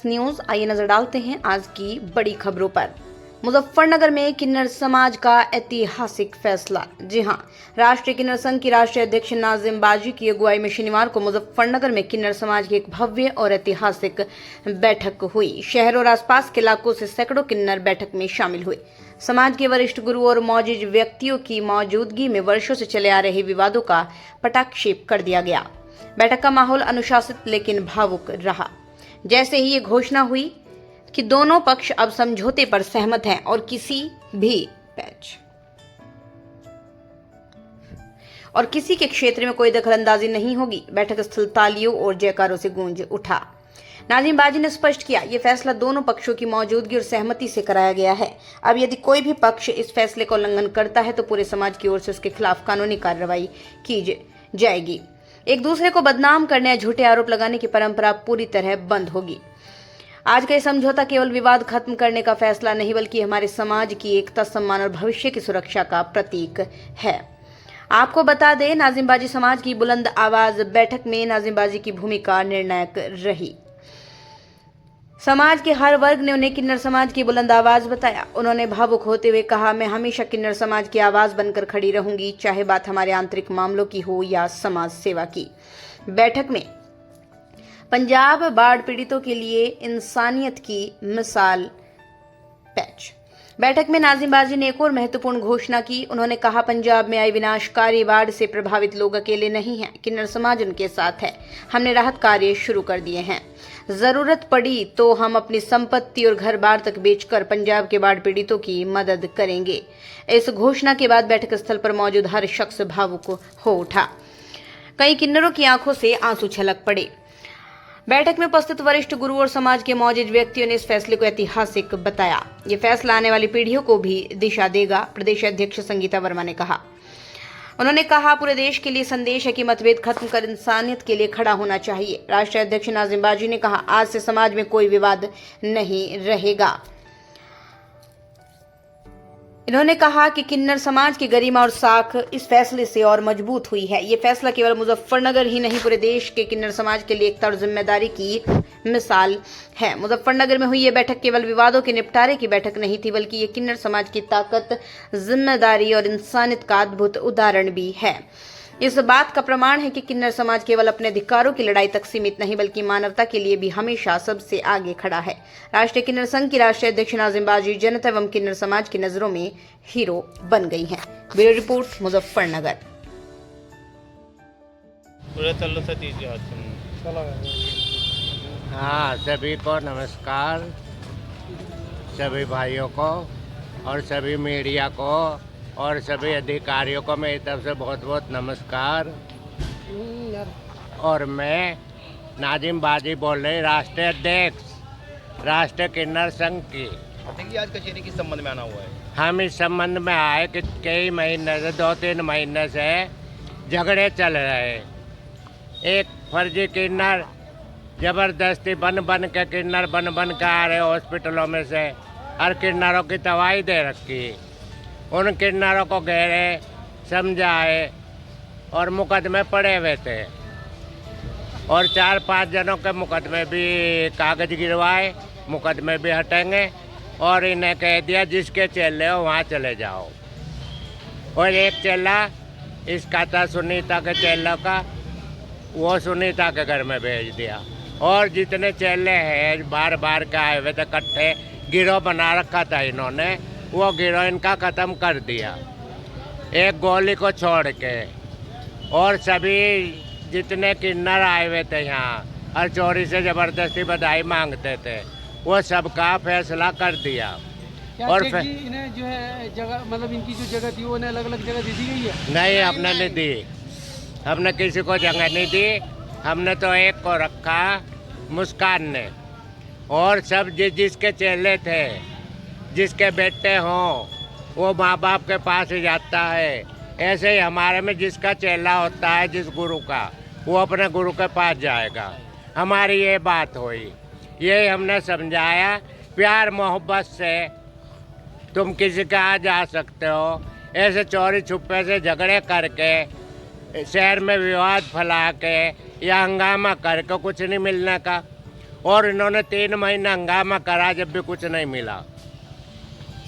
News. आइए नजर डालते हैं आज की बड़ी खबरों पर। मुजफ्फरनगर में किन्नर समाज का ऐतिहासिक फैसला। जी हां, राष्ट्रीय किन्नर संघ की राष्ट्रीय अध्यक्ष नाजिम बाजी की अगुवाई में शनिवार को मुजफ्फरनगर में किन्नर समाज की एक भव्य और ऐतिहासिक बैठक हुई। शहर और आसपास के इलाकों से सैकड़ों किन्नर बैठक में शामिल हुए। समाज के वरिष्ठ गुरु और मौजूद व्यक्तियों की मौजूदगी में वर्षों से चले आ रहे विवादों का पटाक्षेप कर दिया गया। बैठक का माहौल अनुशासित लेकिन भावुक रहा। जैसे ही ये घोषणा हुई कि दोनों पक्ष अब समझौते पर सहमत हैं और किसी के क्षेत्र में कोई दखलंदाजी नहीं होगी, बैठक स्थल तालियों और जयकारों से गूंज उठा। नाजिम बाजी ने स्पष्ट किया, यह फैसला दोनों पक्षों की मौजूदगी और सहमति से कराया गया है। अब यदि कोई भी पक्ष इस फैसले का उल्लंघन करता है तो पूरे समाज की ओर से उसके खिलाफ कानूनी कार्रवाई की जाएगी। एक दूसरे को बदनाम करने या झूठे आरोप लगाने की परंपरा पूरी तरह बंद होगी। आज का यह समझौता केवल विवाद खत्म करने का फैसला नहीं बल्कि हमारे समाज की एकता, सम्मान और भविष्य की सुरक्षा का प्रतीक है। आपको बता दें, नाजिम बाजी समाज की बुलंद आवाज। बैठक में नाजिम बाजी की भूमिका निर्णायक रही। समाज के हर वर्ग ने उन्हें किन्नर समाज की बुलंद आवाज बताया। उन्होंने भावुक होते हुए कहा, मैं हमेशा किन्नर समाज की आवाज बनकर खड़ी रहूंगी, चाहे बात हमारे आंतरिक मामलों की हो या समाज सेवा की। बैठक में पंजाब बाढ़ पीड़ितों के लिए इंसानियत की मिसाल पेश। बैठक में नाजिम बाजी ने एक और महत्वपूर्ण घोषणा की। उन्होंने कहा, पंजाब में आई विनाशकारी बाढ़ से प्रभावित लोग अकेले नहीं हैं, किन्नर समाज उनके साथ है। हमने राहत कार्य शुरू कर दिए हैं। जरूरत पड़ी तो हम अपनी संपत्ति और घर बार तक बेचकर पंजाब के बाढ़ पीड़ितों की मदद करेंगे। इस घोषणा के बाद बैठक स्थल पर मौजूद हर शख्स भावुक हो उठा। कई किन्नरों की आंखों से आंसू छलक पड़े। बैठक में उपस्थित वरिष्ठ गुरु और समाज के मौजूद व्यक्तियों ने इस फैसले को ऐतिहासिक बताया। ये फैसला आने वाली पीढ़ियों को भी दिशा देगा, प्रदेश अध्यक्ष संगीता वर्मा ने कहा। उन्होंने कहा, पूरे देश के लिए संदेश है कि मतभेद खत्म कर इंसानियत के लिए खड़ा होना चाहिए। राष्ट्रीय अध्यक्ष नाजिम बाजी ने कहा, आज से समाज में कोई विवाद नहीं रहेगा। इन्होंने कहा कि किन्नर समाज की गरिमा और साख इस फैसले से और मजबूत हुई है। ये फैसला केवल मुजफ्फरनगर ही नहीं, पूरे देश के किन्नर समाज के लिए एकता और जिम्मेदारी की मिसाल है। मुजफ्फरनगर में हुई ये बैठक केवल विवादों के निपटारे की बैठक नहीं थी, बल्कि ये किन्नर समाज की ताकत, जिम्मेदारी और इंसानियत का अद्भुत उदाहरण भी है। इस बात का प्रमाण है कि किन्नर समाज केवल अपने अधिकारों की लड़ाई तक सीमित नहीं, बल्कि मानवता के लिए भी हमेशा सबसे आगे खड़ा है। राष्ट्रीय किन्नर संघ की राष्ट्रीय अध्यक्ष नाजिम बाजी जनता एवं किन्नर समाज की नजरों में हीरो बन गई हैं। Bureau report, Muzaffarnagar. हाँ, सभी को नमस्कार, सभी भाइयों को और सभी मीडिया को और सभी अधिकारियों को मेरी तरफ से बहुत बहुत नमस्कार। और मैं नाजिम बाजी बोल रही, राष्ट्रीय अध्यक्ष राष्ट्रीय किन्नर संघ की। देखिए, आज कचहरी किस संबंध में आना हुआ है? हम इस संबंध में आए कि कई महीने से 2-3 महीने से झगड़े चल रहे हैं। एक फर्जी किन्नर जबरदस्ती बन के किन्नर बन के आ रहे हॉस्पिटलों में से, हर किन्नरों की दवाई दे रखी। उन किन्नरों को घेरे, समझाए और मुकदमे पड़े हुए थे और 4-5 जनों के मुकदमे भी कागज गिरवाए, मुकदमे भी हटेंगे और इन्हें कह दिया जिसके चेले हो वहाँ चले जाओ। और एक चेला इसका था सुनीता के चेलों का, वो सुनीता के घर में भेज दिया। और जितने चेले हैं बार के आए हुए थे इकट्ठे, गिरोह बना रखा था इन्होंने, वो गिरोह इनका ख़त्म कर दिया एक गोली को छोड़ के। और सभी जितने किन्नर आए हुए थे यहाँ और चोरी से ज़बरदस्ती बधाई मांगते थे, वो सबका फैसला कर दिया। और इन्हें जो है जगह, मतलब इनकी जो जगह थी वो इन्हें अलग अलग जगह दे दी गई है? नहीं, हमने नहीं दी, हमने किसी को जगह नहीं दी। हमने तो एक को रखा, मुस्कान ने। और सब जिसके चेले थे, जिसके बेटे हों, वो माँ बाप के पास ही जाता है। ऐसे ही हमारे में जिसका चेला होता है, जिस गुरु का, वो अपने गुरु के पास जाएगा। हमारी ये बात हुई, ये हमने समझाया। प्यार मोहब्बत से तुम किसी के यहाँ जा सकते हो, ऐसे चोरी छुपे से झगड़े करके, शहर में विवाद फैला के या हंगामा करके कुछ नहीं मिलने का। और इन्होंने 3 महीने हंगामा करा, जब भी कुछ नहीं मिला।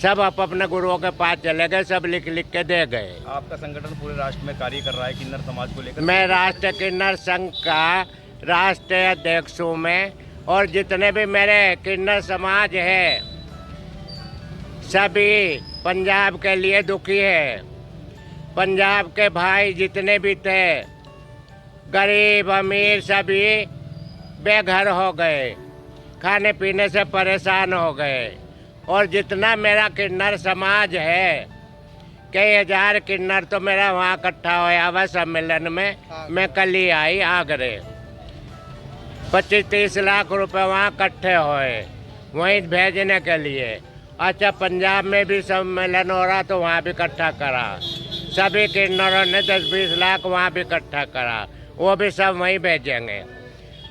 सब अपने गुरुओं के पास चले गए, सब लिख लिख के दे गए। आपका संगठन पूरे राष्ट्र में कार्य कर रहा है किन्नर समाज को लेकर। मैं राष्ट्रीय किन्नर संघ का राष्ट्रीय अध्यक्ष हूँ मैं, और जितने भी मेरे किन्नर समाज है सभी पंजाब के लिए दुखी है। पंजाब के भाई जितने भी थे, गरीब अमीर सभी बेघर हो गए, खाने पीने से परेशान हो गए। और जितना मेरा किन्नर समाज है, कई हजार किन्नर तो मेरा वहाँ इकट्ठा होया हुआ सम्मेलन में। मैं कल ही आई आगरे, 25-30 लाख रुपए वहाँ इकट्ठे हुए वहीं भेजने के लिए। अच्छा, पंजाब में भी सम्मेलन हो रहा तो वहाँ भी इकट्ठा करा, सभी किन्नरों ने 10-20 लाख वहाँ भी इकट्ठा करा, वो भी सब वहीं भेजेंगे।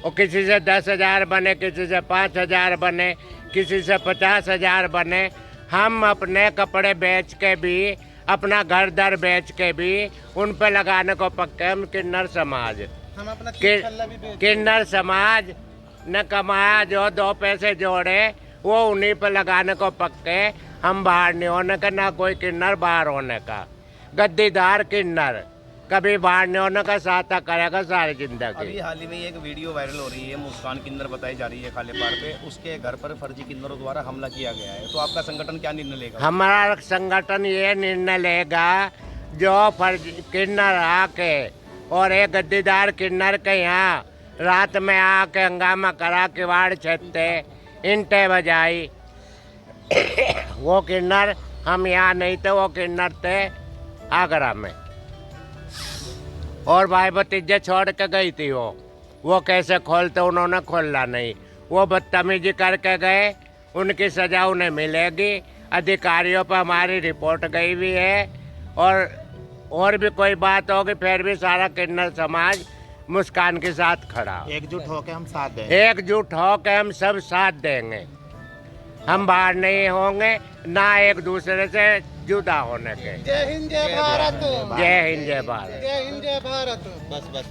और किसी से 10,000 बने, किसी से 5,000 बने, किसी से 50,000 बने। हम अपने कपड़े बेच के भी, अपना घर दर बेच के भी उन पे लगाने को पक्के। हम किन्नर समाज, हम अपना किन्नर समाज ने कमाया, जो 2 पैसे जोड़े वो उन्हीं पे लगाने को पक्के। हम बाहर नहीं होने का, ना कोई किन्नर बाहर होने का। गद्दीदार किन्नर कभी बाहर नहीं होने का साथा करेगा सारी जिंदगी। अभी हाल ही में एक वीडियो वायरल हो रही है, मुस्कान किन्नर बताई जा रही है खालेपार पे, उसके घर पर फर्जी किन्नरों द्वारा हमला किया गया है। तो आपका संगठन क्या निर्णय लेगा? हमारा संगठन ये निर्णय लेगा, जो फर्जी किन्नर आके और एक गद्दीदार किन्नर के यहाँ रात में आके हंगामा करा, किवाड़ छेदते, ईंटें बजाई, वो किन्नर हम यहाँ नहीं थे, वो किन्नर थे आगरा में। और भाई भतीजे छोड़ के गई थी वो कैसे खोलते, उन्होंने खोला नहीं, वो बदतमीजी करके गए। उनकी सजा उन्हें मिलेगी। अधिकारियों पर हमारी रिपोर्ट गई हुई है। और भी कोई बात होगी फिर भी सारा किन्नर समाज मुस्कान के साथ खड़ा, एकजुट होकर हम साथ देंगे। एकजुट होकर हम सब साथ देंगे। हम बाहर नहीं होंगे, ना एक दूसरे से जुदा होने के। जय हिंद जय भारत। जय हिंद जय भारत। जय हिंद जय भारत। बस बस।